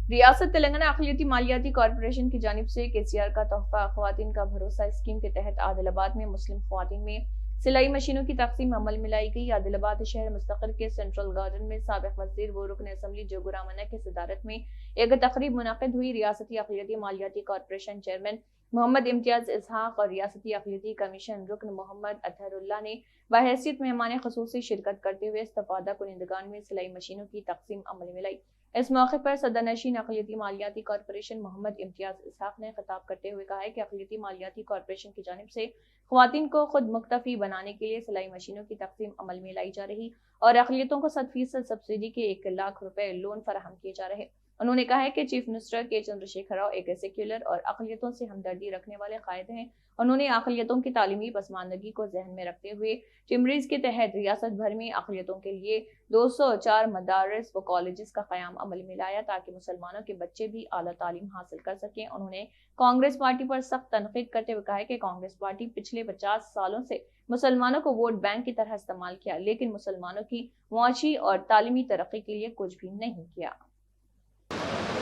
रियासत तेलंगाना अक़लियती मालियाती कॉरपोरेशन की जानिब से केसीआर का तोहफा ख़वातीन का भरोसा स्कीम के तहत आदिलाबाद में मुस्लिम ख़वातीन में सिलाई मशीनों की तक़सीम अमल में लाई गई। आदिलाबाद शहर मुस्तक़िल के सेंट्रल गार्डन में साबिक़ वज़ीर व रुकन असम्बली जोगू रामन्ना की सदारत में एक तक़रीब मुनक़िद हुई। रियासती अक़लियती मालियाती कॉरपोरेशन चेयरमैन मोहम्मद इम्तियाज़ इसहाक़ और रियासती अक़लियती कमीशन रुकन मोहम्मद अतहरुल्लाह ने बहैसियत मेहमान ख़ुसूसी शिरकत करते हुए इस्तफ़ादा कुनिंदगान में सिलाई मशीनों की तक़सीम अमल में लाई। इस मौके पर सदरनशीन अक़लियती मालियाती कॉरपोरेशन मोहम्मद इम्तियाज़ इसहाक़ ने खिताब करते हुए कहा है कि अक़लियती मालियाती कॉरपोरेशन की जानिब से ख़वातीन को खुद मुक्तफ़ी बनाने के लिए सिलाई मशीनों की तक़सीम अमल में लाई जा रही और अक़लियतों को 100% सब्सिडी के 1 लाख रुपए लोन फराहम किए जा रहे। उन्होंने कहा है कि चीफ मिनिस्टर के चंद्रशेखर राव एक सेक्युलर और अक़लियतों से हमदर्दी रखने वाले कायद हैं। उन्होंने अक़लियतों की तालीमी पसमानदगी को जहन में रखते हुए टिमरीज के तहत रियासत भर में अक़लियतों के लिए 204 मदारिस व कॉलेजेस का क़याम अमल में लाया ताकि मुसलमानों के बच्चे भी आला तालीम हासिल कर सकें। उन्होंने कांग्रेस पार्टी पर सख्त तनक़ीद करते हुए कहा है कि कांग्रेस पार्टी पिछले 50 सालों से मुसलमानों को वोट बैंक की तरह इस्तेमाल किया, लेकिन मुसलमानों की मुआशी और तालीमी तरक्की के लिए कुछ भी नहीं किया।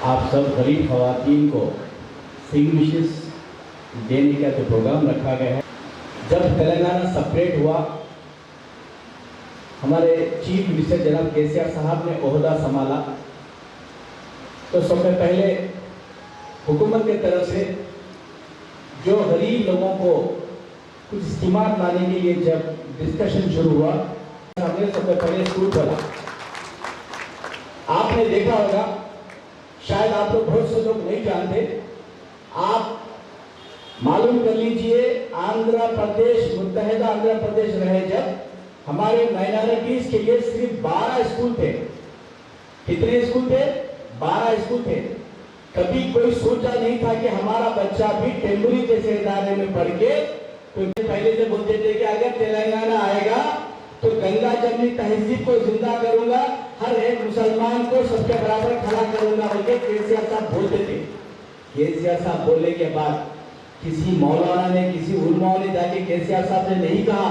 आप सब गरीब ख़वातीन को सिग्नेचर्स देने का जो प्रोग्राम रखा गया है, जब तेलंगाना सेपरेट हुआ, हमारे चीफ मिनिस्टर जनाब केसीआर साहब ने ओहदा संभाला तो सबसे पहले हुकूमत की तरफ से जो गरीब लोगों को कुछ स्कीमात लाने के लिए जब डिस्कशन शुरू हुआ, हमने सबसे पहले स्कूल खोला। आपने देखा होगा, शायद आप लोग बहुत से लोग नहीं जानते, आप मालूम कर लीजिए, आंध्र प्रदेश, मुत्तहिदा आंध्र प्रदेश रहे जब, हमारे माइनॉरिटीज के लिए सिर्फ 12 स्कूल थे। कितने स्कूल थे? 12 स्कूल थे। कभी कोई सोचा नहीं था कि हमारा बच्चा भी टेम्बुरी जैसे इदारे में पढ़ के, तो पहले से बोलते थे कि अगर तेलंगाना आएगा तो गंगा जमनी तहजीब को जिंदा करूंगा, हर एक मुसलमान को सबके बराबर खड़ा करूंगा, बोलते केसीआर साहब बोलते थे। केसीआर साहब बोलने के बाद किसी मौलाना ने, किसी उलमाओं ने जाके केसीआर साहब ने नहीं कहा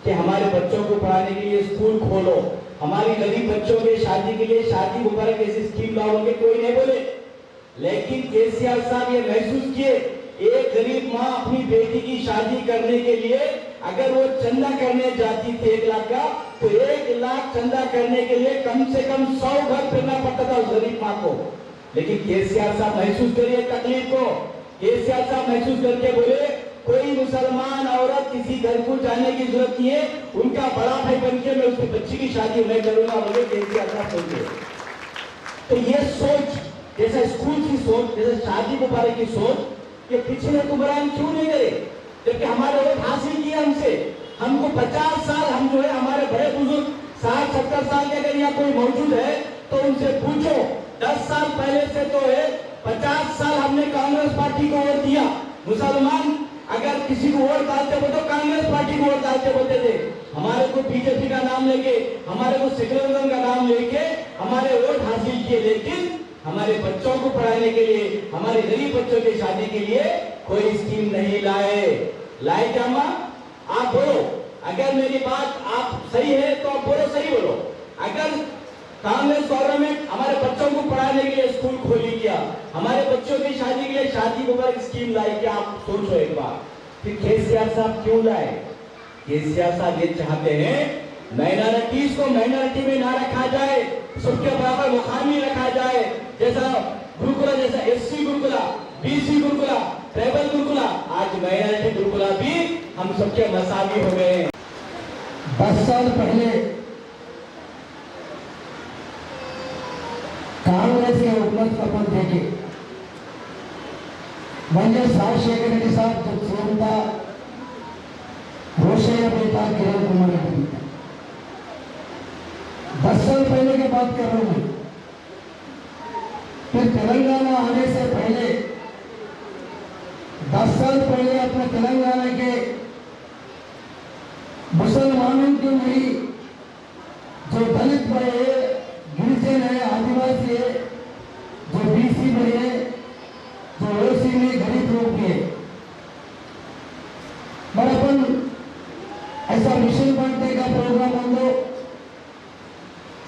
कि हमारे बच्चों को पढ़ाने के लिए स्कूल खोलो, हमारी गरीब बच्चों के शादी के लिए शादी मुबारक ऐसी स्कीम लाओगे, कोई नहीं बोले। लेकिन केसीआर साहब ये महसूस किए, एक गरीब माँ अपनी बेटी की शादी करने के लिए अगर वो चंदा करने जाती थी 1 लाख का, तो 1 लाख चंदा करने के लिए कम से कम 100 घर फिरना पड़ता था उस गरीब माँ को। लेकिन केसीआर साहब महसूस करिए तकलीफ को, केसीआर साहब महसूस करके बोले कोई मुसलमान औरत किसी घर को जाने की जरूरत नहीं है, उनका बड़ा भाई बन के मैं उसकी बच्ची की शादी मैं करूंगा, बोले केसीआर साहब बोलते। तो ये सोच, जैसे स्कूल की सोच, जैसे शादी मुबारक की सोच, ये पिछले हुक्मरान क्यों नहीं गए? जबकि हमारे वोट हासिल किया हमसे, हमको 50 साल, हम जो है हमारे बड़े बुजुर्ग 60-70 साल के अगर यहाँ कोई मौजूद है तो उनसे पूछो, 10 साल पहले से तो है 50 साल हमने कांग्रेस पार्टी को वोट दिया। मुसलमान अगर किसी को वोट डालते हो तो कांग्रेस पार्टी को वोट डालते बोलते थे। हमारे को बीजेपी का नाम लेके, हमारे को सेक्युलरिज्म का नाम लेके हमारे वोट हासिल किए, लेकिन हमारे बच्चों को पढ़ाने के लिए, हमारे गरीब बच्चों की शादी के लिए कोई स्कीम नहीं लाए। लाए क्या माँ? आप बोलो, अगर मेरी बात आप सही है तो आप बोलो, सही बोलो। अगर कांग्रेस गवर्नमेंट हमारे बच्चों को पढ़ाने के लिए स्कूल खोली क्या, हमारे बच्चों की शादी के लिए शादी मुबारक स्कीम लाई क्या, आप सोचो एक बार। फिर केसीआर साहब क्यों लाए? केसीआर साहब ये चाहते हैं माइनॉरिटीज को माइनॉरिटी में ना रखा जाए, सबके बराबर मुकामी रखा जाए। जैसा गुरुकुला, जैसा एससी गुरुकुला, बीसी गुरुकुला, ट्राइबल गुरुकुला, आज माइनॉरिटी गुरुकुला भी हम सबके मसावी हो गए हैं। 10 साल पहले कांग्रेस के हुकूमत का पद देखे వైఎస్ రాజశేఖర రెడ్డి साहब जब सीएम था, रोशैया पे था, किरण कुमार रेड्डी था। 10 साल पहले की बात कर रहा हूं। फिर तेलंगाना आने से पहले 10 साल पहले अपने तेलंगाना के मुसलमानों के लिए जो दलित भाई है, गिरिजन है, आदिवासी है, जो बीसी में है, जो ओसी में गरीब लोग है, बराबर ऐसा मिशन बांटने का प्रोग्राम हम लोग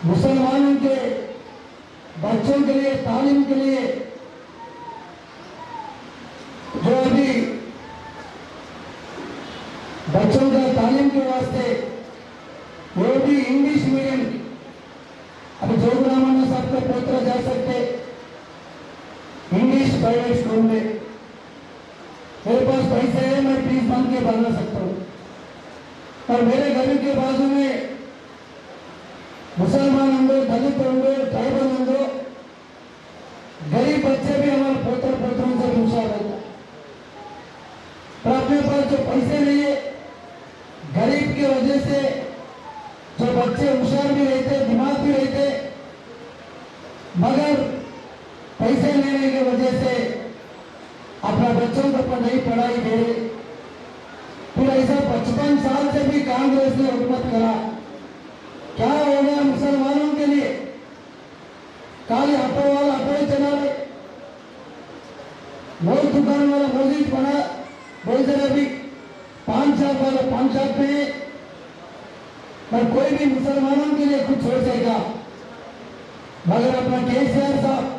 मुसलमानों के बच्चों के लिए तालीम के लिए जो अभी बच्चों का तालीम के वास्ते वो भी इंग्लिश मीडियम, अभी जो ब्राह्मण साहब का पोत्र जा सकते इंग्लिश प्राइवेट स्कूल में, मेरे पास पैसे है, मैं फीस बंद के भरना सकता हूँ। और मेरे घर के बाजू में मुसलमान होंगे, दलित होंगे, ट्राइबल होंगे, गरीब बच्चे भी हमारे पोत्र पोत्रों से होशियार रहते हैं। पर अपने पास जो पैसे नहीं है, गरीब की वजह से जो बच्चे होशियार भी रहते, दिमाग भी रहते, मगर पैसे लेने की वजह से अपना बच्चों को नहीं पढ़ाई दे रहे। फिर ऐसा 55 साल से भी कांग्रेस ने हुकूमत करा, क्या हो गया मुसलमानों के लिए? काले ऑटो वाला ऑटो चला रहे, मोल दुकान वाला मोजी बना बोल रहे, अभी 5 साल वाला 5 साल पे, पर कोई भी मुसलमानों के लिए कुछ सोचेगा। मगर अपना केसीआर साहब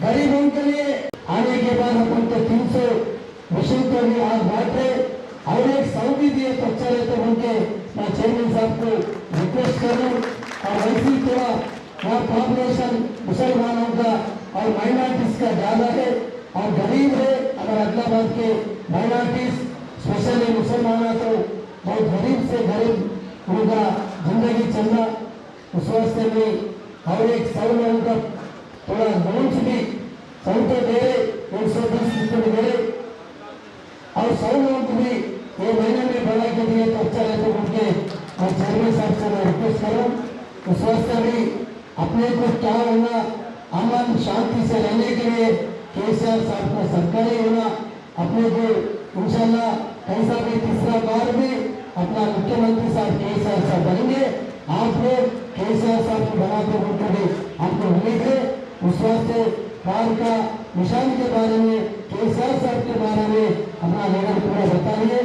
गरीबों के लिए आने के बाद अपन तो 300 विषय को भी आज बांटे और एक 100 भी दिए तो अच्छा रहते। उनके मैं चेयरमैन साहब को रिक्वेस्ट करूं, और वैसी थोड़ा यहाँ पॉपुलेशन मुसलमानों का और माइनॉरिटीज का ज्यादा है और गरीब है। अगर अदलाबाद के माइनॉरिटीज स्पेशली मुसलमानों तो बहुत गरीब से गरीब उनका जिंदगी चलना, उस वास्ते में और एक 100 में उनका थोड़ा लोन्स भी 100 तो दे रहे, 120 दे रहे, और 100 लोग भी ये महीने में बढ़ा के दिए तो अच्छा रहते उनके। और चेयरमैन साहब से मैं रिक्वेस्ट करूँ, उस वास्ते भी अपने को क्या होना, अमन शांति से रहने के लिए केसीआर साहब का सरकार ही होना। अपने को इंशाल्लाह कैसा भी तीसरा बार भी अपना मुख्यमंत्री साहब केसीआर साहब बनेंगे। आप लोग केसीआर साहब को बनाते उनको भी हमको उम्मीद है। उस वास्ते कार का निशान के बारे में, केसीआर साहब के बारे में अपना लेवल पूरा बताइए।